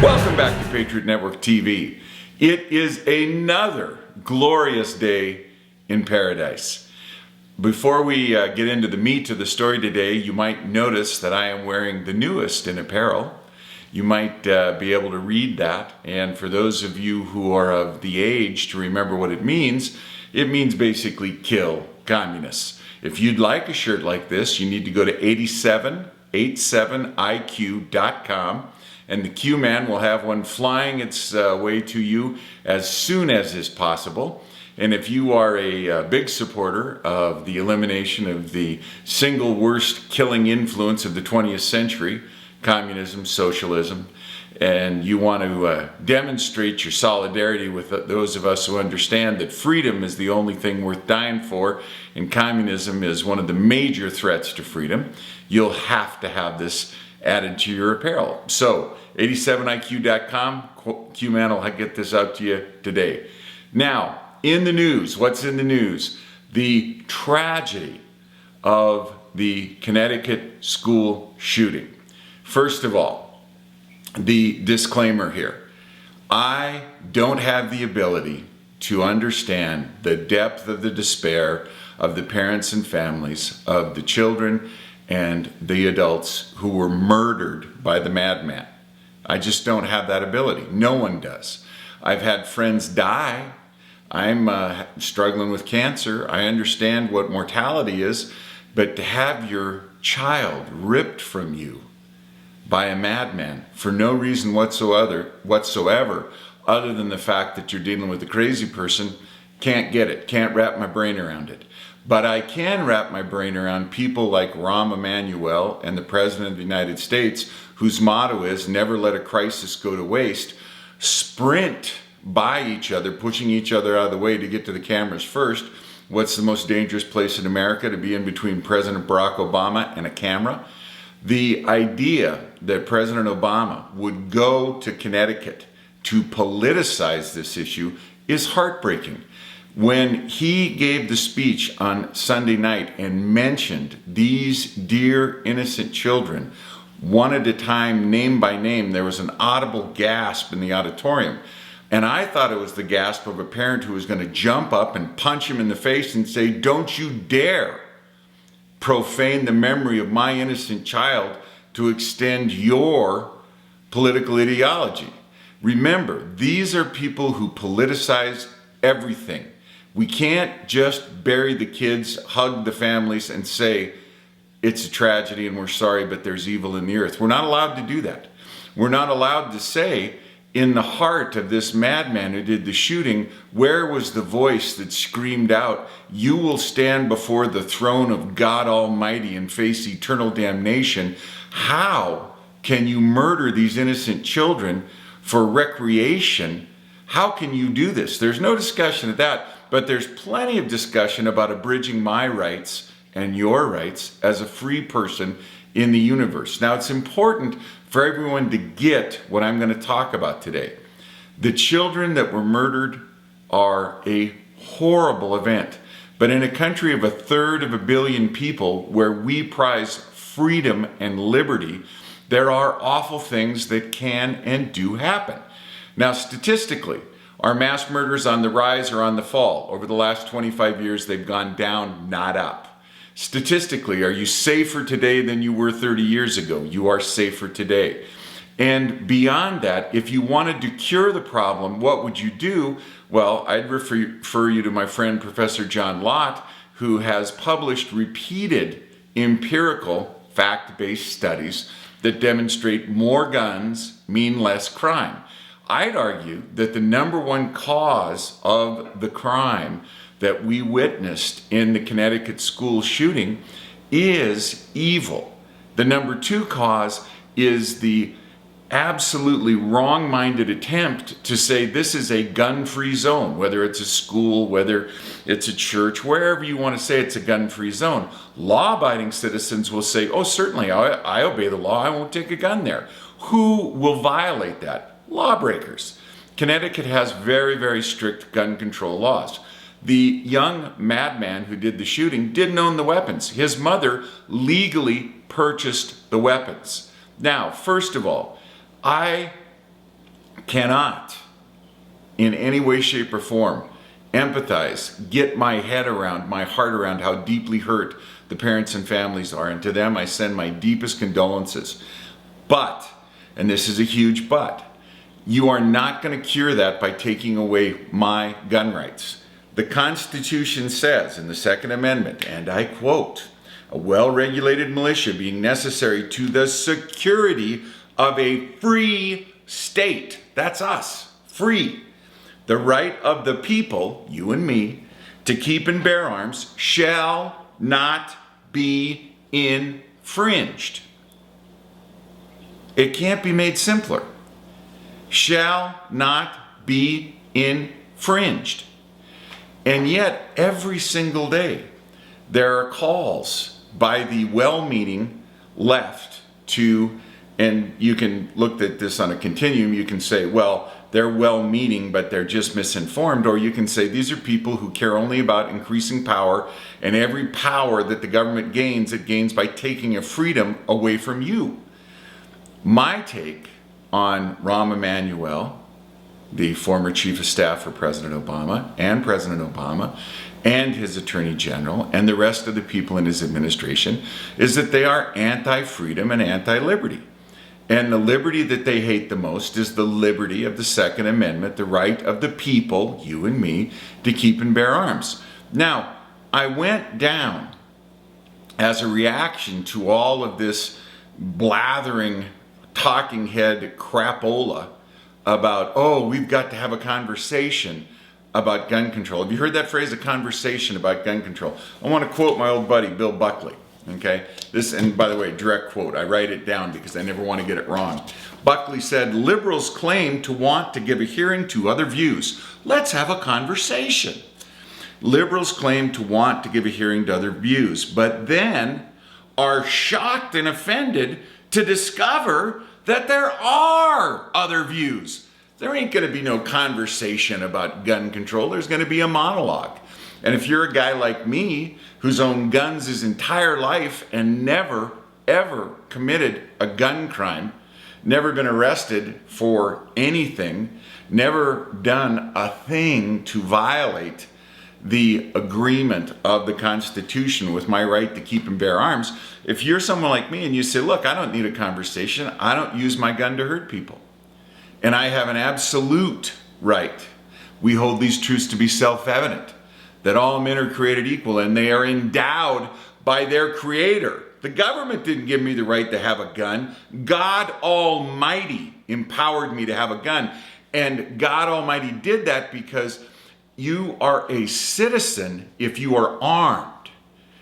Welcome back to Patriot Network TV. It is another glorious day in paradise. Before we get into the meat of the story today, you might notice that I am wearing the newest in apparel. You might be able to read that, and for those of you who are of the age to remember what it means basically kill communists. If you'd like a shirt like this, you need to go to 87iq.com. And the Q-Man will have one flying its way to you as soon as is possible. And if you are a big supporter of the elimination of the single worst killing influence of the 20th century, communism, socialism, and you want to demonstrate your solidarity with those of us who understand that freedom is the only thing worth dying for, and communism is one of the major threats to freedom, you'll have to have this added to your apparel. So 87iq.com, Q-Man will get this out to you today. Now, in the news, what's in the news? The tragedy of the Connecticut school shooting. First of all, the disclaimer here. I don't have the ability to understand the depth of the despair of the parents and families of the children and the adults who were murdered by the madman. I just don't have that ability. No one does. I've had friends die. I'm struggling with cancer. I understand what mortality is, but to have your child ripped from you by a madman for no reason whatsoever, other than the fact that you're dealing with a crazy person, can't get it, can't wrap my brain around it. But I can wrap my brain around people like Rahm Emanuel and the President of the United States, whose motto is never let a crisis go to waste, sprint by each other, pushing each other out of the way to get to the cameras first. What's the most dangerous place in America? To be in between President Barack Obama and a camera. The idea that President Obama would go to Connecticut to politicize this issue is heartbreaking. When he gave the speech on Sunday night and mentioned these dear innocent children, one at a time, name by name, there was an audible gasp in the auditorium. And I thought it was the gasp of a parent who was going to jump up and punch him in the face and say, "Don't you dare profane the memory of my innocent child to extend your political ideology." Remember, these are people who politicize everything. We can't just bury the kids, hug the families, and say, it's a tragedy and we're sorry, but there's evil in the earth. We're not allowed to do that. We're not allowed to say, in the heart of this madman who did the shooting, where was the voice that screamed out, "You will stand before the throne of God Almighty and face eternal damnation"? How can you murder these innocent children for recreation? How can you do this? There's no discussion of that. But there's plenty of discussion about abridging my rights and your rights as a free person in the universe. Now, it's important for everyone to get what I'm going to talk about today. The children that were murdered are a horrible event. But in a country of 1/3 of a billion people where we prize freedom and liberty, there are awful things that can and do happen. Now, statistically, are mass murders on the rise or on the fall? Over the last 25 years, they've gone down, not up. Statistically, are you safer today than you were 30 years ago? You are safer today. And beyond that, if you wanted to cure the problem, what would you do? Well, I'd refer you to my friend Professor John Lott, who has published repeated empirical, fact-based studies that demonstrate more guns mean less crime. I'd argue that the number one cause of the crime that we witnessed in the Connecticut school shooting is evil. The number two cause is the absolutely wrong-minded attempt to say this is a gun-free zone, whether it's a school, whether it's a church, wherever you want to say it's a gun-free zone. Law-abiding citizens will say, oh, certainly, I obey the law, I won't take a gun there. Who will violate that? Lawbreakers. Connecticut has very, very strict gun control laws. The young madman who did the shooting didn't own the weapons. His mother legally purchased the weapons. Now, first of all, I cannot in any way, shape, or form empathize, get my head around, my heart around how deeply hurt the parents and families are. And to them, I send my deepest condolences. But, and this is a huge but, you are not going to cure that by taking away my gun rights. The Constitution says in the Second Amendment, and I quote, "A well-regulated militia being necessary to the security of a free state." That's us, free. "The right of the people," you and me, "to keep and bear arms shall not be infringed." It can't be made simpler. Shall not be infringed. And yet, every single day, there are calls by the well-meaning left to, and you can look at this on a continuum, you can say, well, they're well-meaning, but they're just misinformed. Or you can say, these are people who care only about increasing power, and every power that the government gains, it gains by taking a freedom away from you. My take on Rahm Emanuel, the former chief of staff for President Obama, and his attorney general, and the rest of the people in his administration, is that they are anti-freedom and anti-liberty. And the liberty that they hate the most is the liberty of the Second Amendment, the right of the people, you and me, to keep and bear arms. Now, I went down as a reaction to all of this blathering, talking head crapola about, oh, we've got to have a conversation about gun control. Have you heard that phrase, a conversation about gun control? I want to quote my old buddy, Bill Buckley. Okay, this, and by the way, direct quote, I write it down because I never want to get it wrong. Buckley said, "Liberals claim to want to give a hearing to other views. Let's have a conversation." Liberals claim to want to give a hearing to other views, but then are shocked and offended to discover that there are other views. There ain't going to be no conversation about gun control. There's going to be a monologue. And if you're a guy like me who's owned guns his entire life and never, ever committed a gun crime, never been arrested for anything, never done a thing to violate the agreement of the Constitution with my right to keep and bear arms, if you're someone like me and you say, look, I don't need a conversation, I don't use my gun to hurt people, and I have an absolute right, we hold these truths to be self-evident, that all men are created equal and they are endowed by their creator. The government didn't give me the right to have a gun. God Almighty empowered me to have a gun. And God Almighty did that because you are a citizen if you are armed.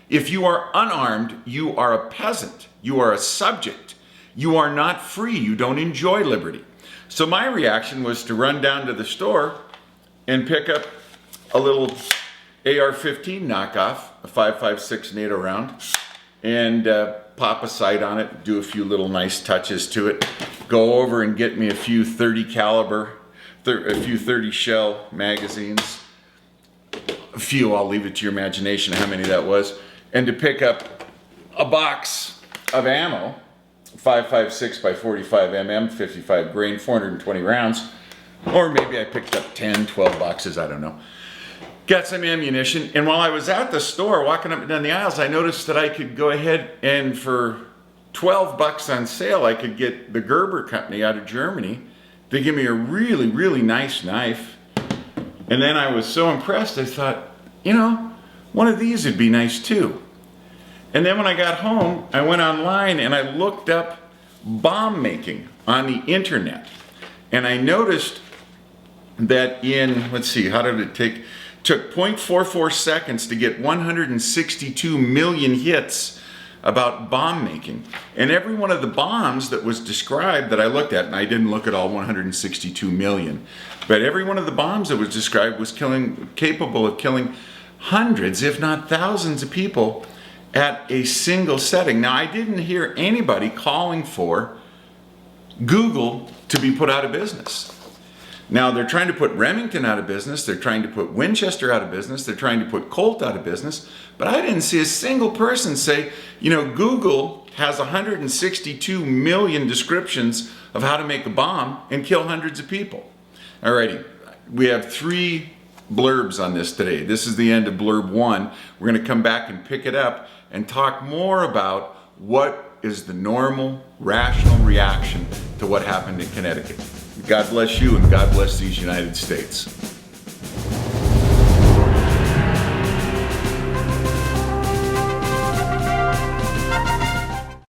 If you are unarmed, you are a peasant. You are a subject. You are not free. You don't enjoy liberty. So my reaction was to run down to the store and pick up a little AR-15 knockoff, a 5.56 NATO round, and pop a sight on it, do a few little nice touches to it, go over and get me a few 30 caliber, a few 30 shell magazines, a few, I'll leave it to your imagination how many that was, and to pick up a box of ammo, 5.56 by 45 mm, 55 grain, 420 rounds, or maybe I picked up 10, 12 boxes, I don't know. Got some ammunition, and while I was at the store walking up and down the aisles, I noticed that I could go ahead and for 12 bucks on sale, I could get the Gerber company out of Germany. They give me a really, really nice knife. And then I was so impressed, I thought, you know, one of these would be nice too. And then when I got home, I went online and I looked up bomb making on the internet. And I noticed that in, let's see, how did it take? Took 0.44 seconds to get 162 million hits about bomb making. And every one of the bombs that was described that I looked at, and I didn't look at all 162 million, but every one of the bombs that was described was capable of killing hundreds, if not thousands of people at a single setting. Now, I didn't hear anybody calling for Google to be put out of business. Now they're trying to put Remington out of business, they're trying to put Winchester out of business, they're trying to put Colt out of business, but I didn't see a single person say, you know, Google has 162 million descriptions of how to make a bomb and kill hundreds of people. Alrighty, we have 3 blurbs on this today. This is the end of blurb 1. We're going to come back and pick it up and talk more about what is the normal, rational reaction to what happened in Connecticut. God bless you and God bless these United States.